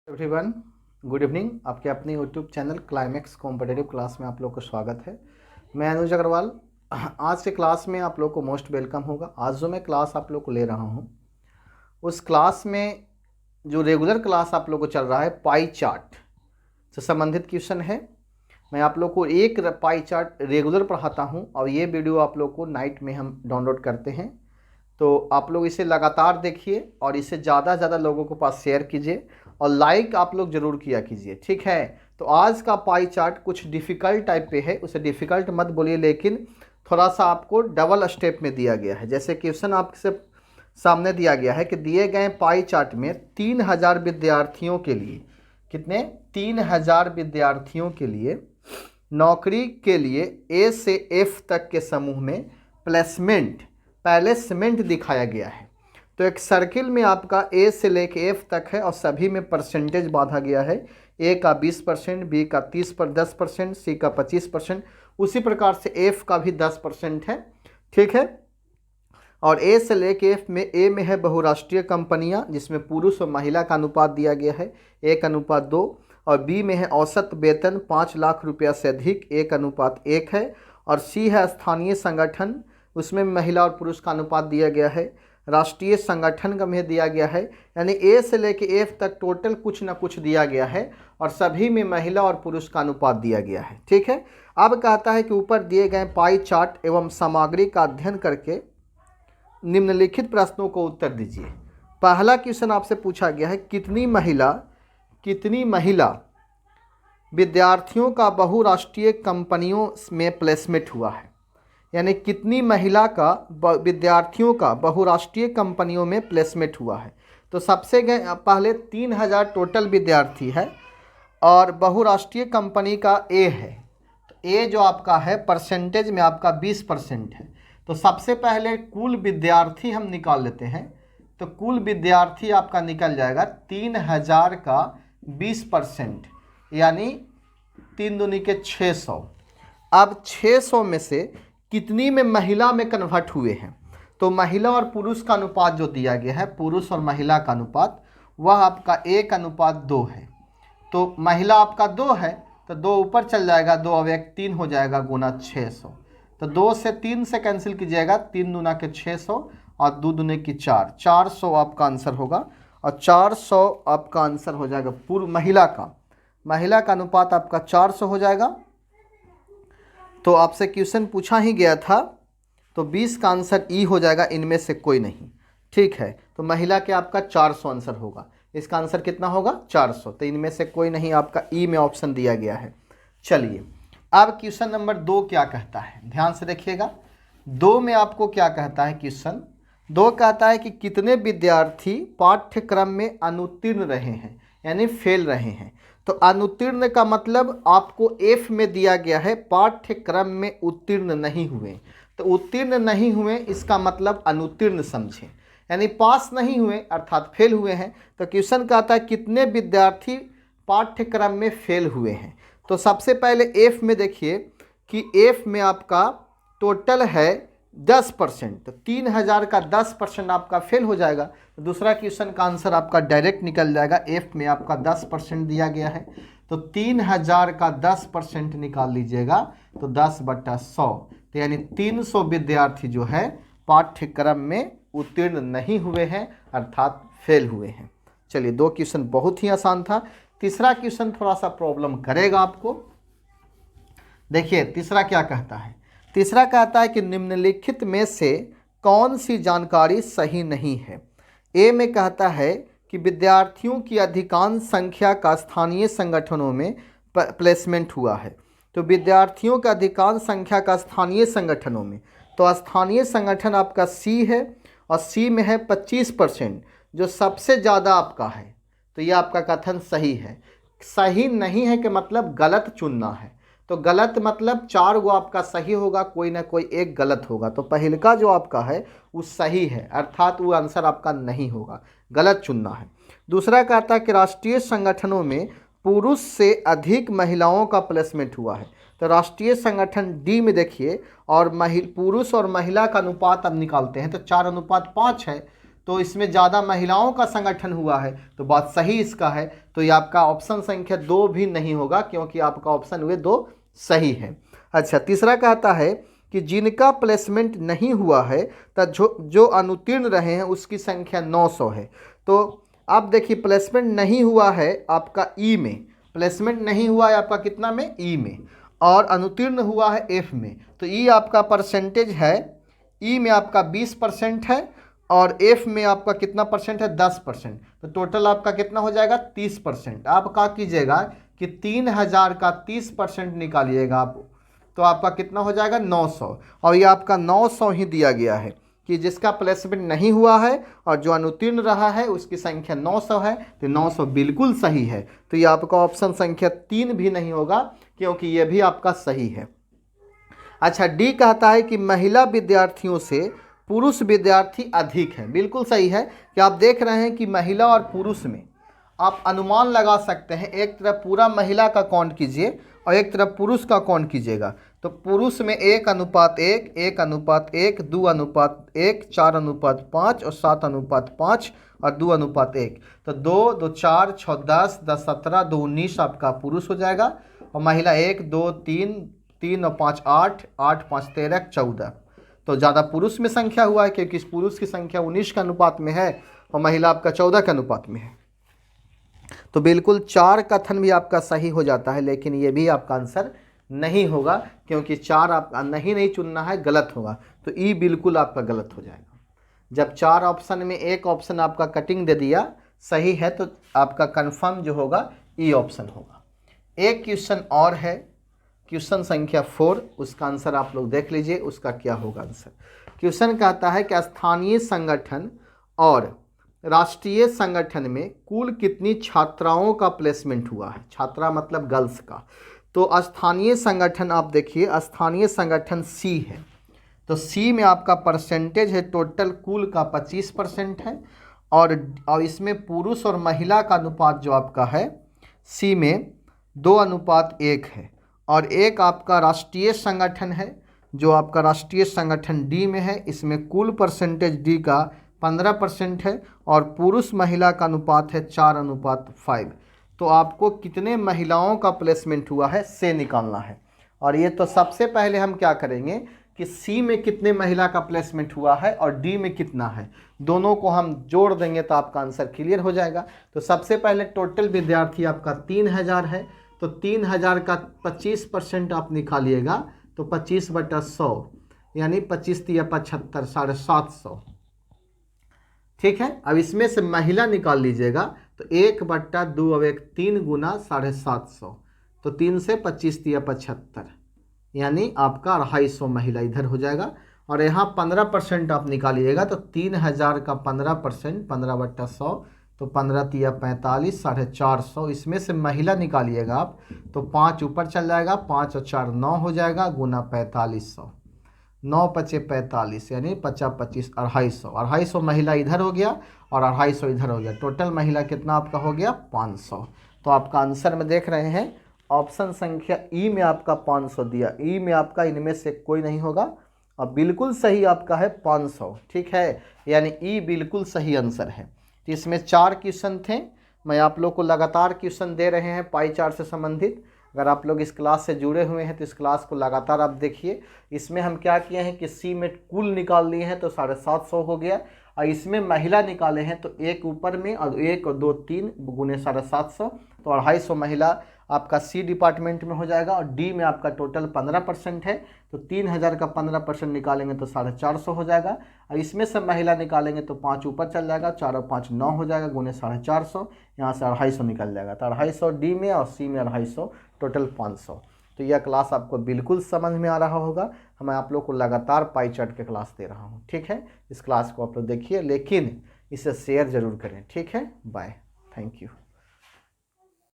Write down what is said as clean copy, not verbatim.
Everyone, good evening. आपके अपने YouTube channel climax competitive class में आप लोग को स्वागत है। मैं अनुज अग्रवाल। आज के क्लास में आप लोग को मोस्ट वेलकम होगा। आज जो मैं क्लास आप लोग को ले रहा हूँ उस क्लास में जो रेगुलर क्लास आप लोग को चल रहा है पाई चार्ट से संबंधित क्वेश्चन है। मैं आप लोग को एक पाई चार्ट रेगुलर पढ़ाता हूँ और ये वीडियो आप लोग को नाइट में हम डाउनलोड करते हैं, तो आप लोग इसे लगातार देखिए और इसे ज़्यादा से ज़्यादा लोगों के पास शेयर कीजिए और लाइक आप लोग ज़रूर किया कीजिए, ठीक है। तो आज का पाई चार्ट कुछ डिफ़िकल्ट टाइप पे है, उसे डिफ़िकल्ट मत बोलिए, लेकिन थोड़ा सा आपको डबल स्टेप में दिया गया है। जैसे क्वेश्चन आपसे सामने दिया गया है कि दिए गए पाई चार्ट में 3000 विद्यार्थियों के लिए, कितने 3000 विद्यार्थियों के लिए नौकरी के लिए ए से एफ तक के समूह में प्लेसमेंट प्लेसमेंट दिखाया गया है। तो एक सर्किल में आपका ए से लेके एफ तक है और सभी में परसेंटेज बांधा गया है। ए का 20%, बी का 10%, सी का 25%, उसी प्रकार से एफ का भी 10% है, ठीक है। और ए से लेके एफ में ए में है बहुराष्ट्रीय कंपनियां जिसमें पुरुष और महिला का अनुपात दिया गया है 1:2, और बी में है औसत वेतन 5 लाख रुपया से अधिक 1:1 है, और सी है स्थानीय संगठन, उसमें महिला और पुरुष का अनुपात दिया गया है, राष्ट्रीय संगठन का में दिया गया है। यानी ए से लेके एफ तक टोटल कुछ ना कुछ दिया गया है और सभी में महिला और पुरुष का अनुपात दिया गया है, ठीक है। अब कहता है कि ऊपर दिए गए पाई चार्ट एवं सामग्री का अध्ययन करके निम्नलिखित प्रश्नों को उत्तर दीजिए। पहला क्वेश्चन आपसे पूछा गया है कितनी महिला विद्यार्थियों का बहुराष्ट्रीय कंपनियों में प्लेसमेंट हुआ है, यानी कितनी महिला का विद्यार्थियों का बहुराष्ट्रीय कंपनियों में प्लेसमेंट हुआ है। तो सबसे पहले 3000 टोटल विद्यार्थी है और बहुराष्ट्रीय कंपनी का ए है, तो ए जो आपका है परसेंटेज में आपका 20% है। तो सबसे पहले कुल विद्यार्थी हम निकाल लेते हैं, तो कुल विद्यार्थी आपका निकल जाएगा 3000 का 20%, यानी 3 दूनी के 600। अब 600 में से कितनी में महिला में कन्वर्ट हुए हैं, तो महिला और पुरुष का अनुपात जो दिया गया है, पुरुष और महिला का अनुपात, वह आपका 1:2 है। तो महिला आपका 2 है तो 2 ऊपर चल जाएगा, 2 और 1 3 हो जाएगा गुना 600। तो 2 से 3 से कैंसिल कीजिएगा, 3 दूना के 600 और 2 दूने की 4, 400 आपका आंसर होगा। और 400 आपका आंसर हो जाएगा पूर्व महिला का अनुपात आपका 400 हो जाएगा। तो आपसे क्वेश्चन पूछा ही गया था, तो 20 का आंसर ई हो जाएगा, इनमें से कोई नहीं, ठीक है। तो महिला के आपका 400 आंसर होगा, इसका आंसर कितना होगा 400, तो इनमें से कोई नहीं, आपका ई में ऑप्शन दिया गया है। चलिए अब क्वेश्चन नंबर 2 क्या कहता है, ध्यान से देखिएगा। 2 में आपको क्या कहता है, क्वेश्चन 2 कहता है कि कितने विद्यार्थी पाठ्यक्रम में अनुत्तीर्ण रहे हैं, यानी फेल रहे हैं। तो अनुत्तीर्ण का मतलब आपको एफ में दिया गया है पाठ्यक्रम में उत्तीर्ण नहीं हुए, तो उत्तीर्ण नहीं हुए इसका मतलब अनुत्तीर्ण समझें, यानी पास नहीं हुए अर्थात फेल हुए हैं। तो क्वेश्चन कहता है कितने विद्यार्थी पाठ्यक्रम में फेल हुए हैं। तो सबसे पहले एफ में देखिए कि एफ में आपका टोटल है 10%, तो 3000 का 10% आपका फेल हो जाएगा। तो दूसरा क्वेश्चन का आंसर आपका डायरेक्ट निकल जाएगा, एफ में आपका 10% दिया गया है, तो 3000 का 10% निकाल लीजिएगा, तो 10/100, तो यानी 300 विद्यार्थी जो है पाठ्यक्रम में उत्तीर्ण नहीं हुए हैं अर्थात फेल हुए हैं। चलिए 2 क्वेश्चन बहुत ही आसान था। तीसरा क्वेश्चन थोड़ा सा प्रॉब्लम करेगा आपको। देखिए तीसरा क्या कहता है, तीसरा कहता है कि निम्नलिखित में से कौन सी जानकारी सही नहीं है। ए में कहता है कि विद्यार्थियों की अधिकांश संख्या का स्थानीय संगठनों में प्लेसमेंट हुआ है। तो विद्यार्थियों का अधिकांश संख्या का स्थानीय संगठनों में, तो स्थानीय संगठन आपका सी है और सी में है 25%, जो सबसे ज़्यादा आपका है। तो ये आपका कथन सही है। सही नहीं है कि मतलब गलत चुनना है, तो गलत मतलब 4 गो आपका सही होगा, कोई ना कोई एक गलत होगा। तो पहले का जो आपका है वो सही है, अर्थात वो आंसर आपका नहीं होगा, गलत चुनना है। दूसरा कहता है कि राष्ट्रीय संगठनों में पुरुष से अधिक महिलाओं का प्लेसमेंट हुआ है। तो राष्ट्रीय संगठन डी में देखिए, और पुरुष और महिला का अनुपात अब निकालते हैं, तो 4:5 है, तो इसमें ज़्यादा महिलाओं का संगठन हुआ है, तो बात सही इसका है। तो ये आपका ऑप्शन संख्या 2 भी नहीं होगा, क्योंकि आपका ऑप्शन हुए 2 सही है। अच्छा, तीसरा कहता है कि जिनका प्लेसमेंट नहीं हुआ है तो जो अनुत्तीर्ण रहे हैं उसकी संख्या 900 है। तो आप देखिए, प्लेसमेंट नहीं हुआ है आपका ई में, प्लेसमेंट नहीं हुआ है आपका कितना में, ई में, और अनुत्तीर्ण हुआ है एफ में। तो ई आपका परसेंटेज है, ई में आपका 20% है और एफ में आपका कितना परसेंट है, 10%। तो टोटल आपका कितना हो जाएगा, 30%। आप क्या कीजिएगा कि 3000 का 30% निकालिएगा आप, तो आपका कितना हो जाएगा, 900। और ये आपका 900 ही दिया गया है कि जिसका प्लेसमेंट नहीं हुआ है और जो अनुत्तीर्ण रहा है उसकी संख्या 900 है। तो 900 बिल्कुल सही है। तो ये आपका ऑप्शन संख्या 3 भी नहीं होगा, क्योंकि ये भी आपका सही है। अच्छा, डी कहता है कि महिला विद्यार्थियों से पुरुष विद्यार्थी अधिक है। बिल्कुल सही है कि आप देख रहे हैं कि महिला और पुरुष में आप अनुमान लगा सकते हैं। एक तरफ पूरा महिला का काउंट कीजिए और एक तरफ पुरुष का काउंट कीजिएगा। तो पुरुष में 1:1, 1:1, 2:1, 4:5 और 7:5 और 2:1। तो 2, 2, 4, 6, 10, 10, 17, 2, 19 आपका पुरुष हो जाएगा। और महिला 1, 2, 3, 3 और 5 8, 8, 5, 13, 14। तो ज़्यादा पुरुष में संख्या हुआ है, क्योंकि इस पुरुष की संख्या 19 के अनुपात में है और महिला आपका 14 के अनुपात में है। तो बिल्कुल 4 कथन भी आपका सही हो जाता है, लेकिन ये भी आपका आंसर नहीं होगा, क्योंकि 4 आपका नहीं चुनना है, गलत होगा। तो ई बिल्कुल आपका गलत हो जाएगा। जब 4 ऑप्शन में एक ऑप्शन आपका कटिंग दे दिया सही है, तो आपका कंफर्म जो होगा ई ऑप्शन होगा। एक क्वेश्चन और है, क्वेश्चन संख्या 4, उसका आंसर आप लोग देख लीजिए, उसका क्या होगा आंसर। क्वेश्चन कहता है कि स्थानीय संगठन और राष्ट्रीय संगठन में कुल कितनी छात्राओं का प्लेसमेंट हुआ है। छात्रा मतलब गर्ल्स का। तो स्थानीय संगठन आप देखिए, स्थानीय संगठन सी है। तो सी में आपका परसेंटेज है टोटल कुल का 25% है, और इसमें पुरुष और महिला का अनुपात जो आपका है सी में 2:1 है। और एक आपका राष्ट्रीय संगठन है, जो आपका राष्ट्रीय संगठन डी में है, इसमें कुल परसेंटेज डी का 15% है और पुरुष महिला का अनुपात है 4:5। तो आपको कितने महिलाओं का प्लेसमेंट हुआ है से निकालना है। और ये तो सबसे पहले हम क्या करेंगे कि सी में कितने महिला का प्लेसमेंट हुआ है और डी में कितना है, दोनों को हम जोड़ देंगे तो आपका आंसर क्लियर हो जाएगा। तो सबसे पहले टोटल विद्यार्थी आपका 3000 है, तो 3000 का 25% आप निकालिएगा, तो 25/100 यानी 25 × 75, 750। ठीक है। अब इसमें से महिला निकाल लीजिएगा, तो 1/2 3 गुना 750, तो 3 से 25 × 75 यानी आपका 250 महिला इधर हो जाएगा। और यहाँ 15% आप निकालिएगा, तो 3000 का 15%, 15/100, तो 15 × 45, 450। इसमें से महिला निकालिएगा आप, तो 5 ऊपर चल जाएगा, 5 और 4 9 हो जाएगा, गुना 4500, 9 × 5 = 45 यानी 50 25 250। 250 महिला इधर हो गया और 250 इधर हो गया। टोटल महिला कितना आपका हो गया, 500। तो आपका आंसर में देख रहे हैं ऑप्शन संख्या ई में आपका 500 दिया। ई में आपका इनमें से कोई नहीं होगा और बिल्कुल सही आपका है 500। ठीक है, यानी ई बिल्कुल सही आंसर है। तो इसमें 4 क्वेश्चन थे। मैं आप लोग को लगातार क्वेश्चन दे रहे हैं पाई चार्ट से संबंधित। अगर आप लोग इस क्लास से जुड़े हुए हैं तो इस क्लास को लगातार आप देखिए। इसमें हम क्या किए हैं कि सी में कुल निकाल लिए हैं, तो 750 हो गया। और इसमें महिला निकाले हैं, तो 1 ऊपर में और 1 और 2 3 गुने 750, तो 250 महिला आपका सी डिपार्टमेंट में हो जाएगा। और डी में आपका टोटल 15% है, तो 3000 का 15% निकालेंगे तो 450 हो जाएगा। और इसमें से महिला निकालेंगे तो 5 ऊपर चल जाएगा, 4 और 5 9 हो जाएगा, गुने 450, यहाँ से 250 निकल जाएगा। तो 250 डी में और सी में 250, टोटल 500। तो यह क्लास आपको बिल्कुल समझ में आ रहा होगा। मैं आप लोग को लगातार पाई चार्ट के क्लास दे रहा हूँ। ठीक है, इस क्लास को आप लोग देखिए, लेकिन इसे शेयर ज़रूर करें। ठीक है, बाय, थैंक यू।